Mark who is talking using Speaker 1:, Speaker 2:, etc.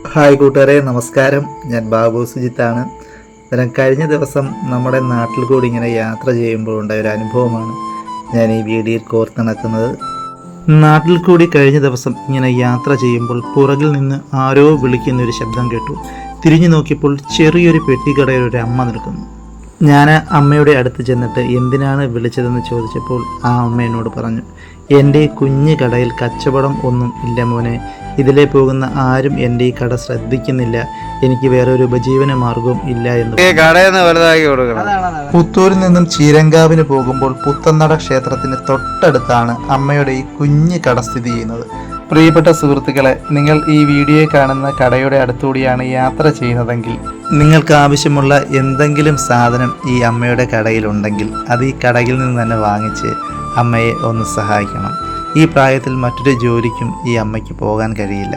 Speaker 1: Hi കൂട്ടുകാരെ, നമസ്കാരം. ഞാൻ ബാബു സുജിത്താണ്. കഴിഞ്ഞ ദിവസം നമ്മുടെ നാട്ടിൽ കൂടി ഇങ്ങനെ യാത്ര ചെയ്യുമ്പോൾ ഉണ്ടായ ഒരു അനുഭവമാണ് ഞാൻ ഈ വീഡിയോയിൽ കോർത്തിണക്കുന്നത്. നാട്ടിൽ കൂടി കഴിഞ്ഞ ദിവസം ഇങ്ങനെ യാത്ര ചെയ്യുമ്പോൾ പുറകിൽ നിന്ന് ആരോ വിളിക്കുന്നൊരു ശബ്ദം കേട്ടു. തിരിഞ്ഞു നോക്കിയപ്പോൾ ചെറിയൊരു പെട്ടിക്കടയിൽ ഒരു അമ്മ നിൽക്കുന്നു. ഞാൻ അമ്മയുടെ അടുത്ത് ചെന്നിട്ട് എന്തിനാണ് വിളിച്ചതെന്ന് ചോദിച്ചപ്പോൾ ആ അമ്മ എന്നോട് പറഞ്ഞു, എൻ്റെ കുഞ്ഞു കടയിൽ കച്ചവടം ഒന്നും ഇല്ല മോനെ, ഇതിലേ പോകുന്ന ആരും എൻ്റെ ഈ കട ശ്രദ്ധിക്കുന്നില്ല, എനിക്ക് വേറെ ഒരു ഉപജീവന മാർഗവും ഇല്ല എന്ന്. പുത്തൂരിൽ നിന്നും ചീരങ്കാവിന് പോകുമ്പോൾ പുത്തന്നട ക്ഷേത്രത്തിന് തൊട്ടടുത്താണ് അമ്മയുടെ ഈ കുഞ്ഞു കട സ്ഥിതി ചെയ്യുന്നത്. പ്രിയപ്പെട്ട സുഹൃത്തുക്കളെ, നിങ്ങൾ ഈ വീഡിയോ കാണുന്ന കടയുടെ അടുത്തുകൂടിയാണ് യാത്ര ചെയ്യുന്നതെങ്കിൽ നിങ്ങൾക്ക് ആവശ്യമുള്ള എന്തെങ്കിലും സാധനം ഈ അമ്മയുടെ കടയിലുണ്ടെങ്കിൽ അത് ഈ കടയിൽ നിന്ന് തന്നെ വാങ്ങിച്ച് അമ്മയെ ഒന്ന് സഹായിക്കണം. ഈ പ്രായത്തിൽ മറ്റൊരു ജോലിക്കും ഈ അമ്മയ്ക്ക് പോകാൻ കഴിയില്ല.